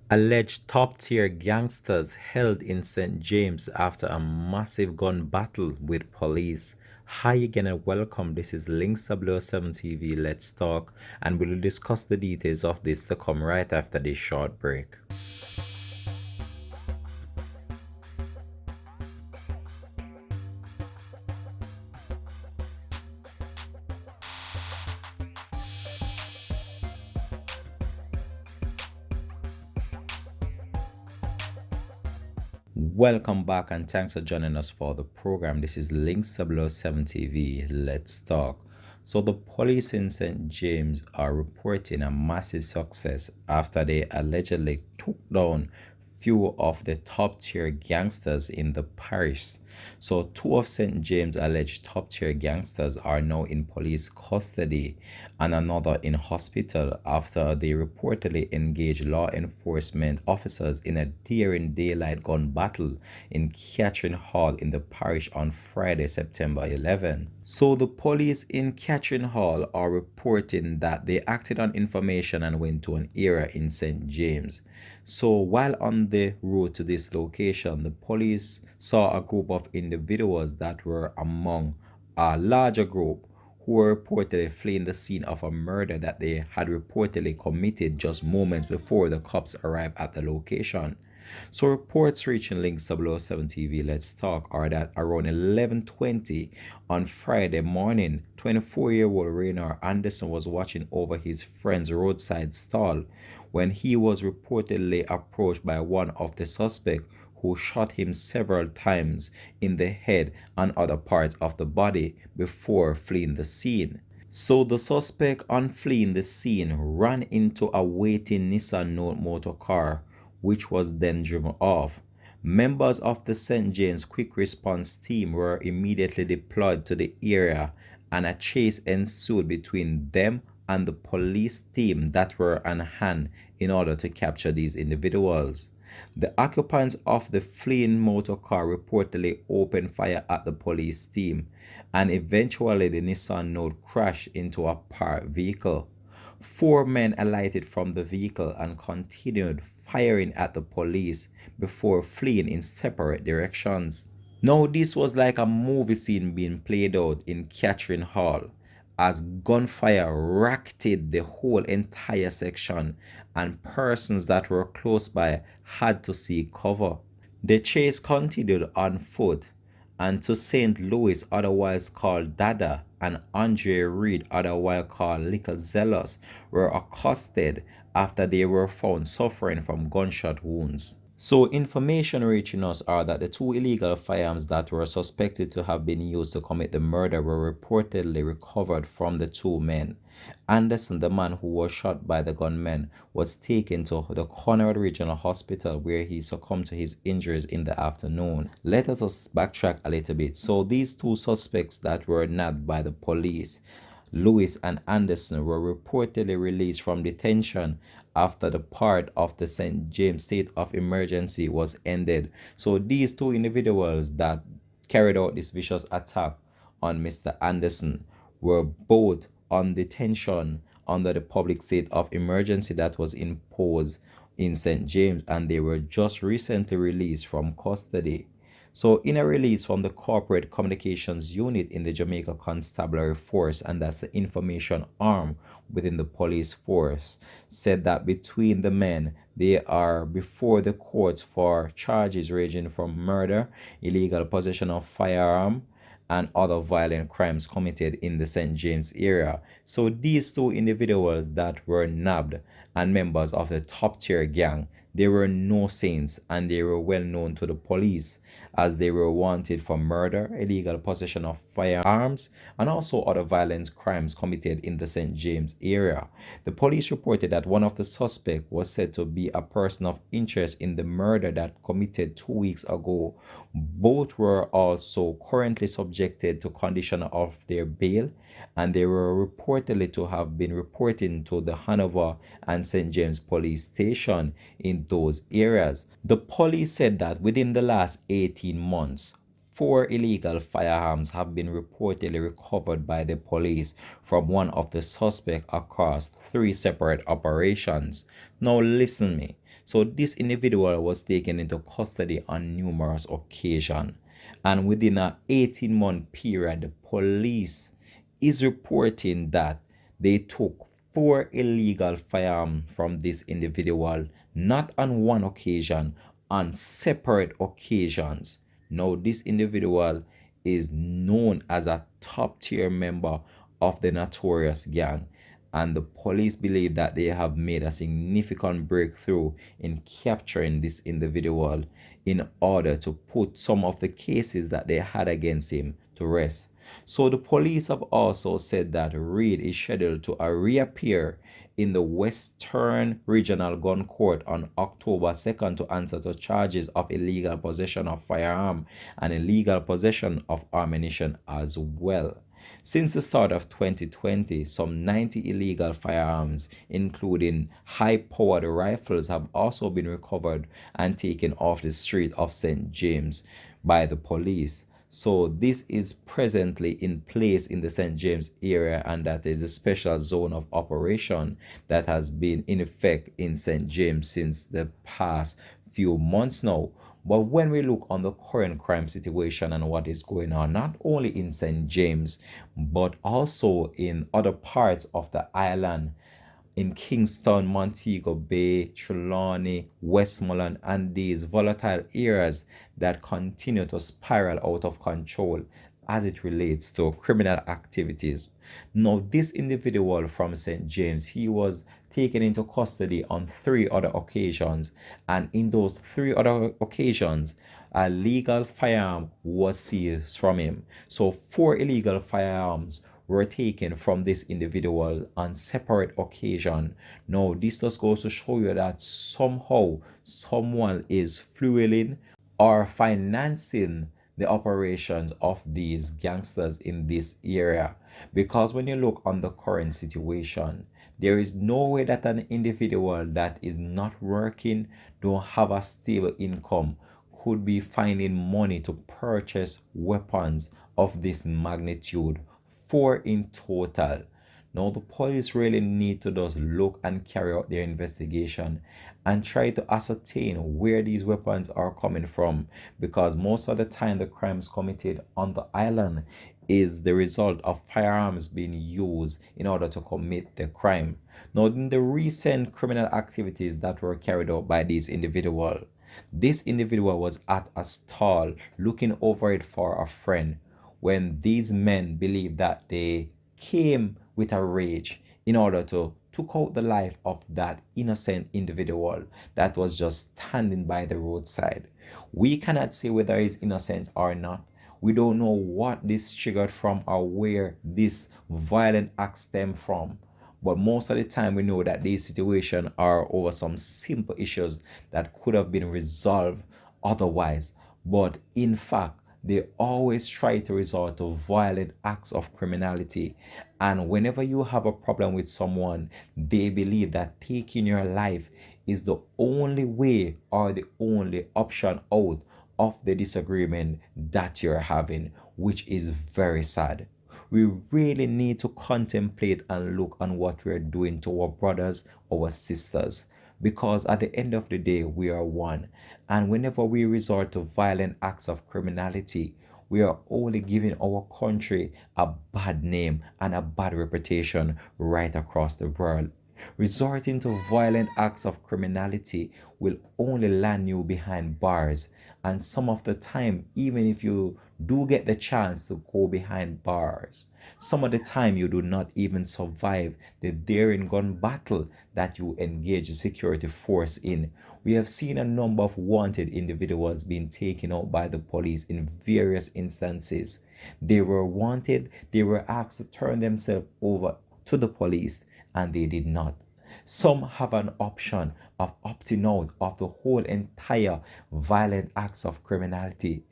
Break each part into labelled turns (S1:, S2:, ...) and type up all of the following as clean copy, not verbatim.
S1: Alleged top-tier gangsters held in St. James after a massive gun battle with police. Hi again and welcome. This is Links007 TV. Let's talk, and we'll discuss the details of this to come right after this short break. Welcome back and thanks for joining us for the program. This is Links007 TV. Let's talk. So, the police in St. James are reporting a massive success after they allegedly took down few of the top tier gangsters in the parish. So, two of St. James' alleged top tier gangsters are now in police custody and another in hospital after they reportedly engaged law enforcement officers in a daring daylight gun battle in Catherine Hall in the parish on Friday, September 11. So, the police in Catherine Hall are reporting that they acted on information and went to an area in St. James. So, while on the road to this location, the police saw a group of individuals that were among a larger group who were reportedly fleeing the scene of a murder that they had reportedly committed just moments before the cops arrived at the location. So reports reaching Links007 TV Let's Talk are that around 11:20 on Friday morning, 24-year-old Raynor Anderson was watching over his friend's roadside stall when he was reportedly approached by one of the suspects who shot him several times in the head and other parts of the body before fleeing the scene. So the suspect on fleeing the scene ran into a waiting Nissan Note motor car, which was then driven off. Members of the St. James Quick Response Team were immediately deployed to the area, and a chase ensued between them and the police team that were on hand in order to capture these individuals. The occupants of the fleeing motor car reportedly opened fire at the police team, and eventually the Nissan Note crashed into a parked vehicle. Four men alighted from the vehicle and continued firing at the police before fleeing in separate directions. Now, this was like a movie scene being played out in Catherine Hall as gunfire racketed the whole entire section, and persons that were close by had to seek cover. The chase continued on foot, and to St. Louis, otherwise called Dada, and Andre Reed, otherwise called Little Zealous, were accosted after they were found suffering from gunshot wounds. So, information reaching us are that the two illegal firearms that were suspected to have been used to commit the murder were reportedly recovered from the two men. Anderson, the man who was shot by the gunmen, was taken to the Conrad Regional Hospital where he succumbed to his injuries in the afternoon. Let us backtrack a little bit. So, these two suspects that were nabbed by the police, Lewis and Anderson, were reportedly released from detention after the part of the St. James state of emergency was ended. So these two individuals that carried out this vicious attack on Mr. Anderson were both on detention under the public state of emergency that was imposed in St. James, and they were just recently released from custody. So, in a release from the Corporate Communications Unit in the Jamaica Constabulary Force, and that's the information arm within the police force, said that between the men, they are before the courts for charges ranging from murder, illegal possession of firearm, and other violent crimes committed in the St. James area. So these two individuals that were nabbed and members of the top tier gang, they were no saints, and they were well known to the police as they were wanted for murder, illegal possession of firearms, and also other violent crimes committed in the St. James area. The police reported that one of the suspects was said to be a person of interest in the murder that committed 2 weeks ago. Both were also currently subjected to condition of their bail, and they were reportedly to have been reporting to the Hanover and St. James police station in those areas. The police said that within the last 18 months, four illegal firearms have been reportedly recovered by the police from one of the suspects across three separate operations. Now listen me. So this individual was taken into custody on numerous occasions. And within an 18-month period, the police is reporting that they took four illegal firearms from this individual, not on one occasion, on separate occasions. Now, this individual is known as a top tier member of the notorious gang, and the police believe that they have made a significant breakthrough in capturing this individual in order to put some of the cases that they had against him to rest. So the police have also said that Reed is scheduled to reappear in the Western Regional Gun Court on October 2nd to answer to charges of illegal possession of firearm and illegal possession of ammunition as well. Since the start of 2020, some 90 illegal firearms, including high-powered rifles, have also been recovered and taken off the street of St. James by the police. So this is presently in place in the St. James area, and that is a special zone of operation that has been in effect in St. James since the past few months now. But when we look on the current crime situation and what is going on, not only in St. James, but also in other parts of the island, in Kingston, Montego Bay, Trelawney, Westmoreland, and these volatile areas that continue to spiral out of control as it relates to criminal activities. Now, this individual from St. James, he was taken into custody on three other occasions, and in those three other occasions, a legal firearm was seized from him. So, four illegal firearms were taken from this individual on separate occasion. Now, this just goes to show you that somehow someone is fueling or financing the operations of these gangsters in this area. Because when you look on the current situation, there is no way that an individual that is not working, don't have a stable income, could be finding money to purchase weapons of this magnitude, four in total. Now, the police really need to just look and carry out their investigation and try to ascertain where these weapons are coming from, because most of the time the crimes committed on the island is the result of firearms being used in order to commit the crime. Now, in the recent criminal activities that were carried out by these individuals, this individual was at a stall looking over it for a friend when these men believed that they came with a rage in order to took out the life of that innocent individual that was just standing by the roadside. We cannot say whether he's innocent or not. We don't know what this triggered from or where this violent act stemmed from. But most of the time, we know that these situations are over some simple issues that could have been resolved otherwise. But in fact, they always try to resort to violent acts of criminality. And whenever you have a problem with someone, they believe that taking your life is the only way or the only option out of the disagreement that you're having, which is very sad. We really need to contemplate and look on what we're doing to our brothers, our sisters, because at the end of the day, we are one. And whenever we resort to violent acts of criminality, we are only giving our country a bad name and a bad reputation right across the world. Resorting to violent acts of criminality will only land you behind bars. And some of the time, even if you do get the chance to go behind bars, some of the time you do not even survive the daring gun battle that you engage the security force in. We have seen a number of wanted individuals being taken out by the police in various instances. They were wanted, they were asked to turn themselves over to the police, and they did not. Some have an option of opting out of the whole entire violent acts of criminality,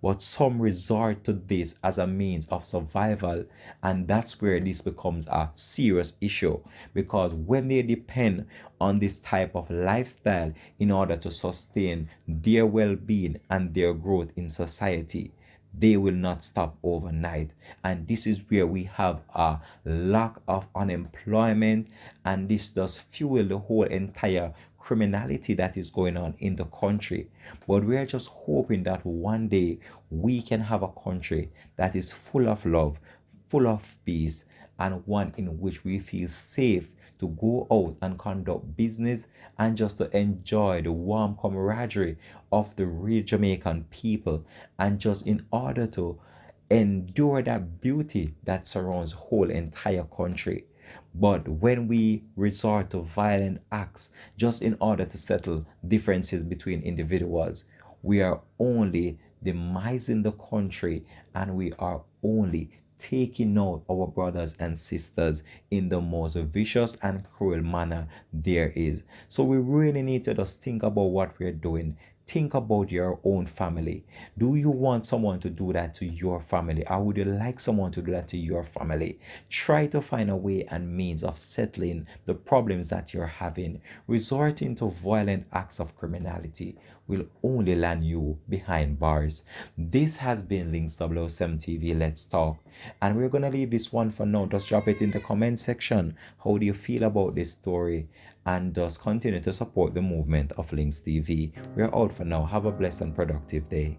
S1: but some resort to this as a means of survival, and that's where this becomes a serious issue, because when they depend on this type of lifestyle in order to sustain their well-being and their growth in society, they will not stop overnight. And this is where we have a lack of unemployment, and this does fuel the whole entire criminality that is going on in the country. But we are just hoping that one day we can have a country that is full of love, full of peace, and one in which we feel safe to go out and conduct business and just to enjoy the warm camaraderie of the real Jamaican people, and just in order to endure that beauty that surrounds whole entire country. But when we resort to violent acts just in order to settle differences between individuals, we are only demising the country, and we are only taking out our brothers and sisters in the most vicious and cruel manner there is. So we really need to just think about what we're doing. Think about your own family. Do you want someone to do that to your family, or would you like someone to do that to your family? Try to find a way and means of settling the problems that you're having. Resorting to violent acts of criminality will only land you behind bars. This has been Links 007 TV. Let's talk. And we're gonna leave this one for now. Just drop it in the comment section. How do you feel about this story? And just continue to support the movement of Links TV. We're out for now. Have a blessed and productive day.